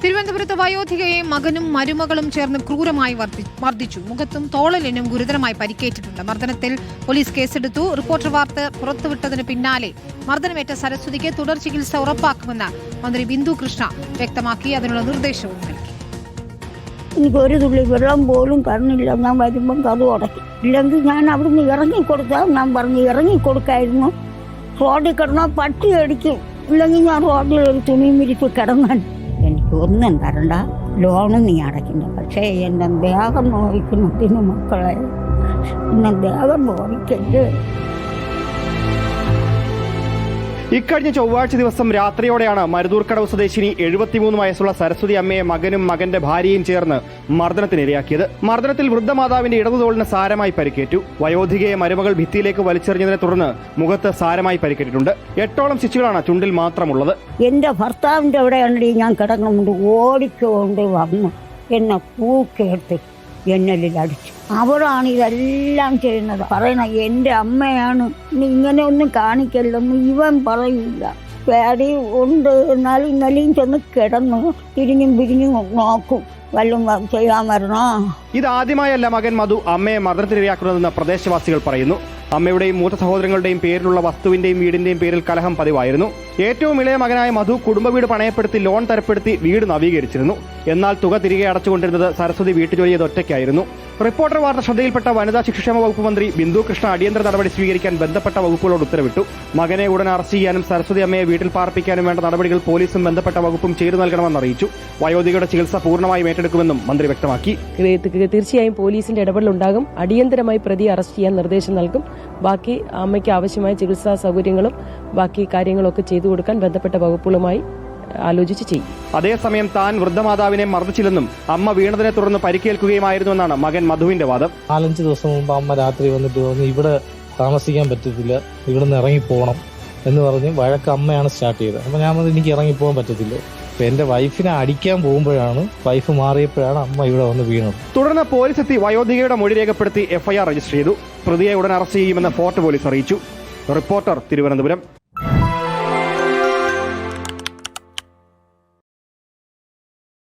തിരുവനന്തപുരത്ത് വയോധികയെ മകനും മരുമകളും ചേർന്ന് ക്രൂരമായി മർദ്ദിച്ചു. മുഖത്തും തോളലിനും ഗുരുതരമായി പരിക്കേറ്റിട്ടുണ്ട്. മർദ്ദനത്തിൽ പോലീസ് കേസെടുത്തു. റിപ്പോർട്ടർ വാർത്ത പുറത്തുവിട്ടതിന് പിന്നാലെ മർദ്ദനമേറ്റ സരസ്വതിക്ക് തുടർ ചികിത്സ ഉറപ്പാക്കുമെന്ന് മന്ത്രി ബിന്ദു കൃഷ്ണ വ്യക്തമാക്കി. അതിനുള്ള നിർദ്ദേശവും നൽകി. എനിക്കൊരു തുള്ളി വെള്ളം പോലും കണ്ണില്ല. ഞാൻ വരുമ്പം കഥ ഉടക്കി. ഇല്ലെങ്കിൽ ഞാൻ അവിടുന്ന് ഇറങ്ങിക്കൊടുത്താൽ ഞാൻ പറഞ്ഞ് ഇറങ്ങിക്കൊടുക്കായിരുന്നു. റോഡിൽ കിടന്നാൽ പട്ടി അടിക്കും. ഇല്ലെങ്കിൽ ഞാൻ റോഡിൽ ഒരു തുണിയും വിരിച്ച് കിടന്നാൽ എനിക്ക് ഒന്നും തരണ്ട, ലോണും നീ അടയ്ക്കണ്ട. പക്ഷേ എൻ്റെ ദേഹം നോവിക്കുന്നതിന് മക്കളെ, എന്നെ ദേഹം നോവിക്കരുത്. ഇക്കഴിഞ്ഞ ചൊവ്വാഴ്ച ദിവസം രാത്രിയോടെയാണ് മരുതൂർക്കടവ് സ്വദേശിനി 73 വയസ്സുള്ള സരസ്വതി അമ്മയെ മകനും മകന്റെ ഭാര്യയും ചേർന്ന് മർദ്ദനത്തിനിരയാക്കിയത്. മർദ്ദനത്തിൽ വൃദ്ധമാതാവിന്റെ ഇടതുതോളിന് സാരമായി പരിക്കേറ്റു. വയോധികയെ മരുമകൾ ഭിത്തിയിലേക്ക് വലിച്ചെറിഞ്ഞതിനെ തുടർന്ന് മുഖത്ത് സാരമായി പരിക്കേറ്റിട്ടുണ്ട്. 8ഓളം സ്റ്റിച്ചുകളാണ് ചുണ്ടിൽ മാത്രമുള്ളത്. എൻ്റെ ഭർത്താവിൻ്റെ അവിടെയാണെങ്കിൽ ഞാൻ കിടക്കുന്നുണ്ട്. ഓടിക്കൊണ്ട് വന്നു എന്നെ പൂക്കെടുത്ത് എന്നലിൽ അടിച്ചു. അവളാണ് ഇതെല്ലാം ചെയ്യുന്നത്. പറയണ എൻ്റെ അമ്മയാണ്, ഇങ്ങനെ ഒന്നും കാണിക്കല്ലെന്ന് ഇവൻ പറയില്ല. പേടി ഉണ്ട്. എന്നാലും ഇന്നലെയും ചെന്ന് കിടന്നു തിരിഞ്ഞും പിരിഞ്ഞും നോക്കും, വല്ലതും ചെയ്യാൻ വരണോ. ഇതാദ്യമായല്ല മകൻ മധു അമ്മയെ മർദ്ദനത്തിനിരയാക്കുന്നതെന്ന് പ്രദേശവാസികൾ പറയുന്നു. അമ്മയുടെയും മൂത്ത സഹോദരങ്ങളുടെയും പേരിലുള്ള വസ്തുവിന്റെയും വീടിന്റെയും പേരിൽ കലഹം പതിവായിരുന്നു. ഏറ്റവും ഇളയ മകനായ മധു കുടുംബ വീട് പണയപ്പെടുത്തി ലോൺ തരപ്പെടുത്തി വീട് നവീകരിച്ചിരുന്നു. എന്നാൽ തുക തിരികെ അടച്ചുകൊണ്ടിരുന്നത് സരസ്വതി വീട്ടുജോലി ചെയ്ത് ഒറ്റയ്ക്കായിരുന്നു. റിപ്പോർട്ടർ വാർത്ത ശ്രദ്ധയിൽപ്പെട്ട വനിതാ ശിശുക്ഷേമ വകുപ്പ് മന്ത്രി ബിന്ദു കൃഷ്ണ അടിയന്തര നടപടി സ്വീകരിക്കാൻ ബന്ധപ്പെട്ട വകുപ്പുകളോട് ഉത്തരവിട്ടു. മകനെ ഉടൻ അറസ്റ്റ് ചെയ്യാനും സരസ്വതി അമ്മയെ വീട്ടിൽ പാർപ്പിക്കാനും വേണ്ട നടപടികൾ പോലീസും ബന്ധപ്പെട്ട വകുപ്പും ചെയ്തു നൽകണമെന്ന് അറിയിച്ചു. വയോധികയുടെ ചികിത്സ പൂർണ്ണമായും ഏറ്റെടുക്കുമെന്നും മന്ത്രി വ്യക്തമാക്കി. തീർച്ചയായും പോലീസിന്റെ ഇടപെടലുണ്ടാകും. അടിയന്തരമായി പ്രതിയെ അറസ്റ്റ് ചെയ്യാൻ നിർദ്ദേശം നൽകും. ബാക്കി അമ്മയ്ക്ക് ആവശ്യമായ ചികിത്സാ സൗകര്യങ്ങളും ബാക്കി കാര്യങ്ങളൊക്കെ ചെയ്തു കൊടുക്കാൻ ബന്ധപ്പെട്ട വകുപ്പുകളുമായി ആലോചിച്ച് ചെയ്യും. അതേസമയം താൻ വൃദ്ധമാതാവിനെ മർദ്ദിച്ചില്ലെന്നും അമ്മ വീണതിനെ തുടർന്ന് പരിക്കേൽക്കുകയുമായിരുന്നുവെന്നാണ് മകൻ മധുവിന്റെ വാദം. 4-5 ദിവസം മുമ്പ് അമ്മ രാത്രി വന്നിട്ട് പറഞ്ഞു ഇവിടെ താമസിക്കാൻ പറ്റത്തില്ല, ഇവിടെ നിന്ന് ഇറങ്ങിപ്പോകണം എന്ന് പറഞ്ഞ് വഴക്ക് അമ്മയാണ് സ്റ്റാർട്ട് ചെയ്തത്. അപ്പൊ ഞാൻ പറഞ്ഞു എനിക്ക് ഇറങ്ങിപ്പോകാൻ പറ്റത്തില്ല. അപ്പൊ എന്റെ വൈഫിനെ അടിക്കാൻ പോകുമ്പോഴാണ്, വൈഫ് മാറിയപ്പോഴാണ് അമ്മ ഇവിടെ വന്ന് വീണത്. തുടർന്ന് പോലീസ് എത്തി വയോധികയുടെ മൊഴി രേഖപ്പെടുത്തി FIR രജിസ്റ്റർ ചെയ്തു. പ്രതിയെ ഉടൻ അറസ്റ്റ് ചെയ്യുമെന്ന് ഫോർട്ട് പോലീസ് അറിയിച്ചു. റിപ്പോർട്ടർ, തിരുവനന്തപുരം.